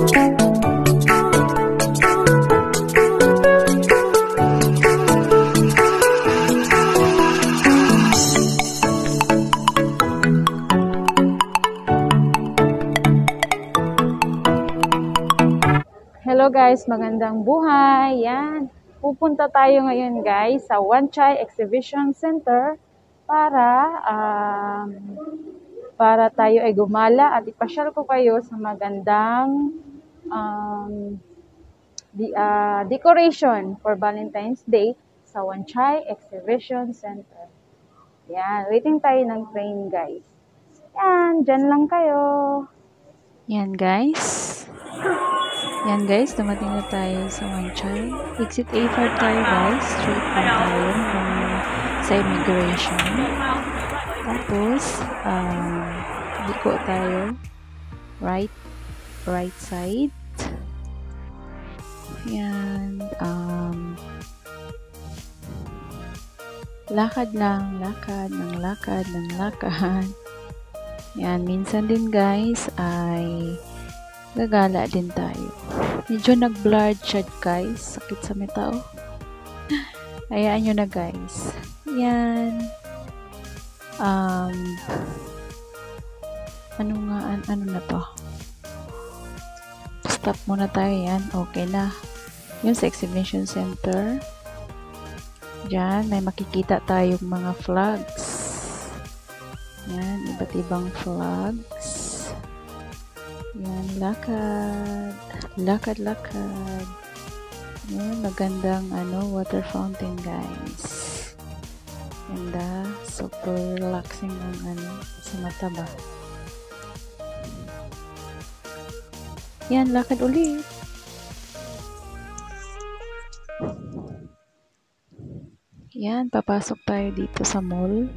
Hello guys, magandang buhay. Yan. Pupunta tayo ngayon guys sa Wan Chai Exhibition Center para tayo ay gumala at ipasyal ko kayo sa magandang decoration for Valentine's Day sa Wan Chai Exhibition Center. Yan, waiting tayo ng train guys. Yan, dyan lang kayo. Yan guys. Yan guys, dumating na tayo sa Wan Chai. Exit A5 tayo guys. Straight pa tayo sa immigration. Tapos, liko tayo. Right side. Yan. Lakad lang. Lakad. Yan, minsan din guys ay gagala din tayo. Medyo nag-blurred siya guys. Sakit sa mata oh. Hayaan nyo na guys. Yan. Ano na to? Stop muna tayo yan. Okay na. Yun sa exhibition center. Diyan, may makikita tayong mga flags. Yan, iba't ibang flags. Yan, lakad. Yan, magandang water fountain guys. Ganda, super relaxing ang sa mata ba. Yan, lakad ulit. Yan, papasok tayo dito sa mall.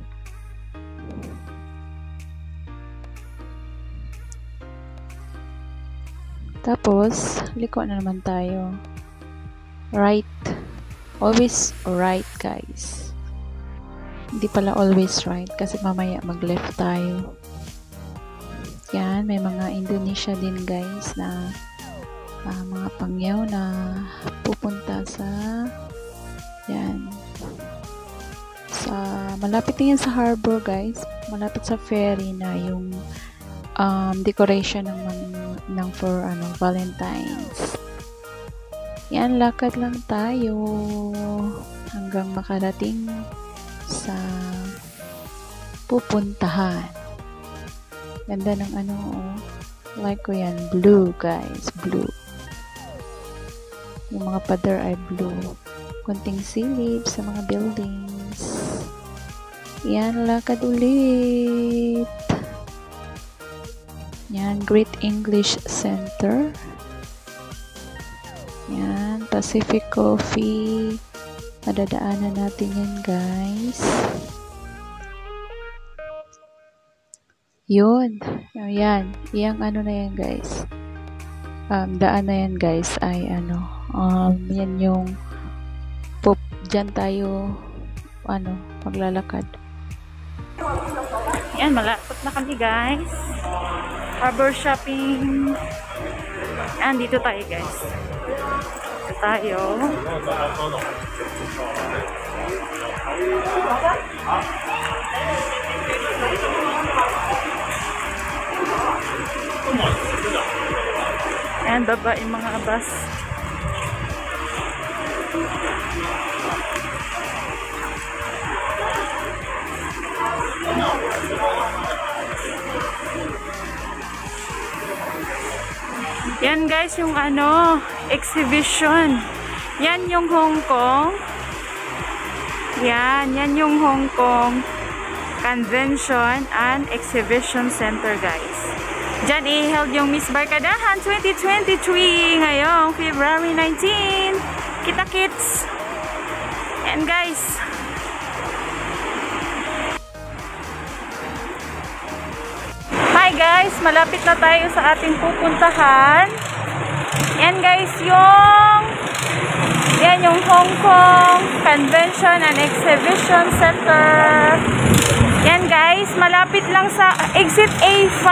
Tapos, liko na naman tayo. Right. Always right, guys. Hindi pala always right kasi mamaya mag-left tayo. Yan, may mga Indonesia din, guys, na mga pangyaw na pupunta sa malapit din yan sa harbor, guys. Malapit sa ferry na yung decoration ng for Valentine's. Yan, lakad lang tayo hanggang makarating sa pupuntahan. Ganda ng like ko yan, blue guys, blue. Yung mga pader ay blue. Konting silip sa mga buildings. Yan, lakad ulit. Yan, Great English Center. Yan, Pacific Coffee. Madadaanan natin yan, guys. Yun. Yan. Yang na yan, guys. Daan na yan, guys, ay yan yung dyan tayo maglalakad. Yan, malapit na kami, guys. Harbor shopping. Yan, dito tayo guys. Dito tayo. Yan, baba yung mga bus. Yan guys, yung exhibition. Yan yung Hong Kong. Yan yung Hong Kong Convention and Exhibition Center guys. Diyan i-held yung Miss Barkadahan 2023 ngayong February 19. Kita-kits. Yan guys. Hi guys, malapit na tayo sa ating pupuntahan. Yan guys, yung Hong Kong Convention and Exhibition Center. Yan guys, malapit lang sa exit A5,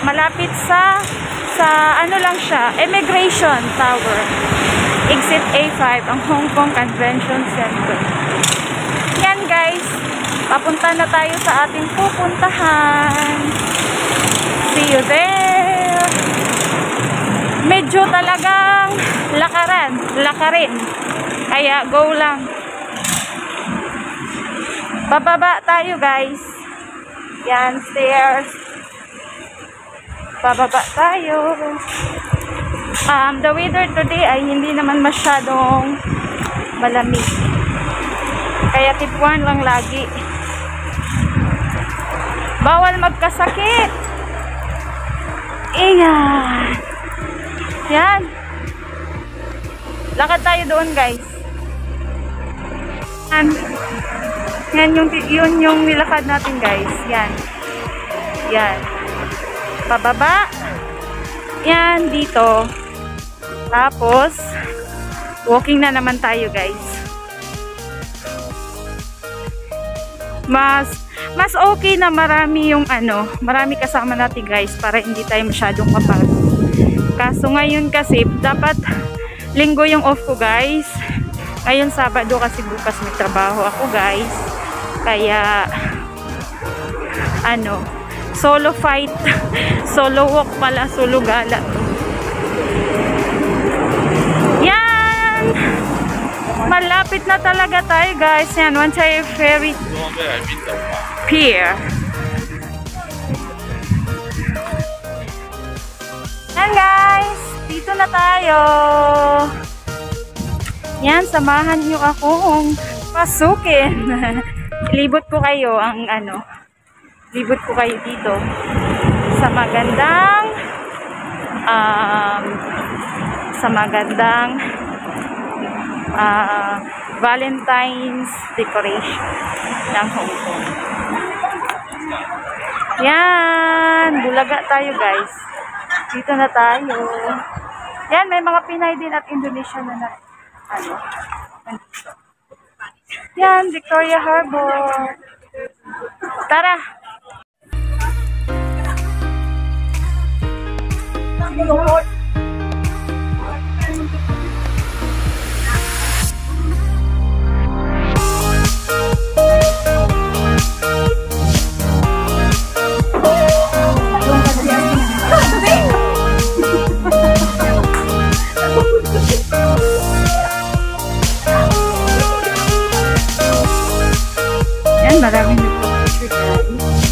malapit sa Nasa ano lang siya, Immigration Tower. Exit A5 ang Hong Kong Convention Center. Yan guys, papunta na tayo sa ating pupuntahan. See you there. Medyo talagang lakarin. Kaya go lang. Bababa tayo guys. Yan, stairs. Bababa tayo. The weather today ay hindi naman masyadong malamig. Kaya tipuan lang lagi. Bawal magkasakit. Iyan. Yan. Lakad tayo doon guys. Yan yung nilakad natin guys. Yan. Yan. Pababa. Yan dito. Tapos walking na naman tayo guys. Mas okay na marami yung marami kasama natin guys para hindi tayo masyadong mapagod. Kaso ngayon kasi dapat linggo yung off ko guys. Ngayon Sabado kasi bukas may trabaho ako guys. Kaya solo fight, solo walk pala, solo gala. Yan! Malapit na talaga tayo guys. Yan, Wan Chai Ferry Pier. Yan guys, dito na tayo. Yan, samahan nyo akong pasukin. Libot ko kayo libot ko kayo dito sa magandang Valentine's decoration ng Hong Kong. Yan, bulaga tayo guys. Dito na tayo. Yan, may mga Pinay din at Indonesian na yan, Victoria Harbor. Tara. Yan, maraming nagpapicture guys.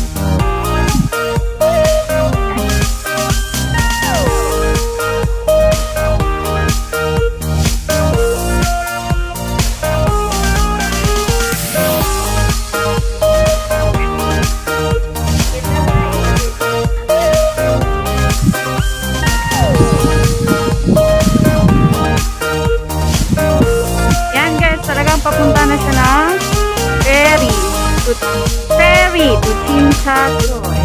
Papunta na siya ng ferry to Tsim Sha Tsui.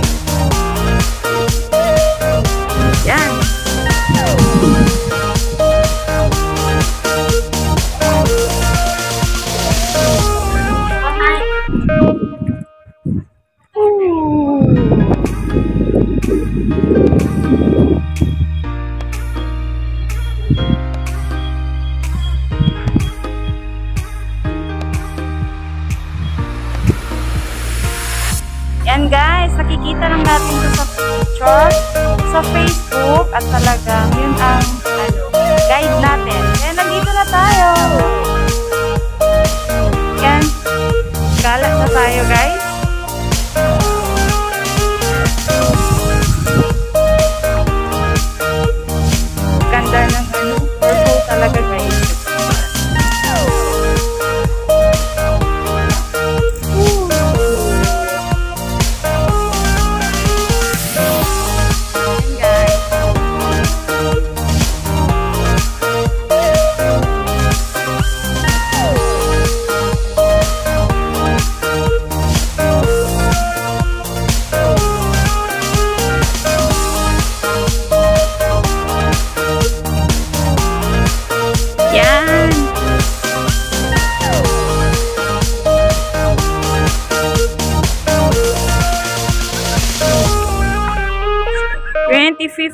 Yan. Yan guys, nakikita lang natin ito sa picture, sa Facebook, at talagang yun ang guide natin. Kaya nandito na tayo. Yan, gala na tayo guys. Ganda ng purple talaga guys.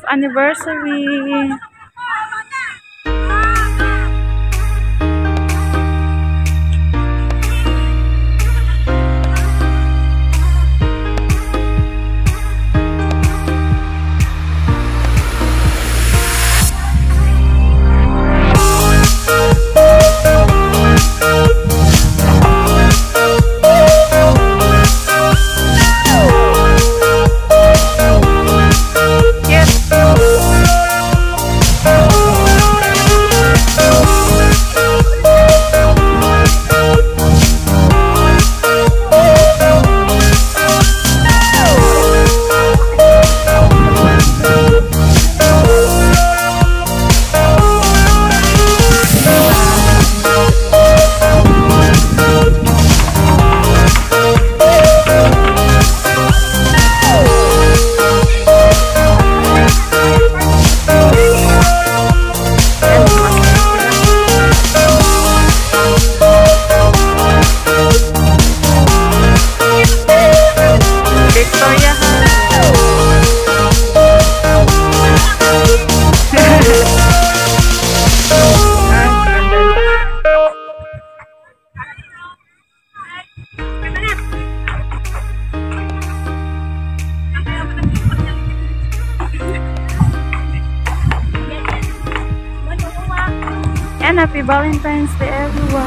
anniversary! And happy Valentine's Day, everyone!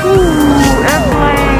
Ooh, airplane!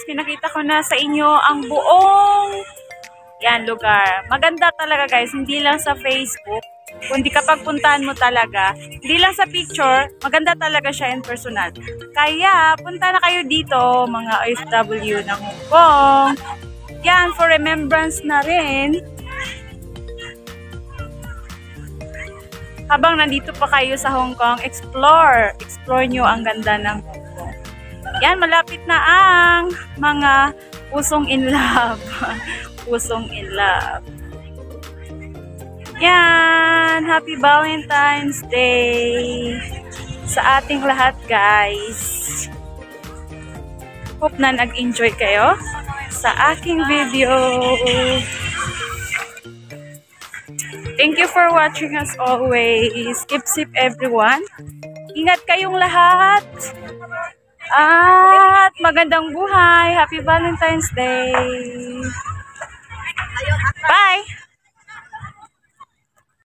pinakita ko na sa inyo ang buong lugar. Maganda talaga guys, hindi lang sa Facebook, kundi kapag puntahan mo talaga, hindi lang sa picture, maganda talaga siya in personal. Kaya, punta na kayo dito, mga OFW ng Hong Kong. Yan, for remembrance na rin. Habang nandito pa kayo sa Hong Kong, explore nyo ang ganda ng Hong Kong. Yan, malapit na ang mga pusong in love. Pusong in love. Yan, happy Valentine's Day sa ating lahat guys. Hope na nag-enjoy kayo sa aking video. Thank you for watching as always. Keep safe everyone. Ingat kayong lahat. At magandang buhay. Happy Valentine's Day. Bye!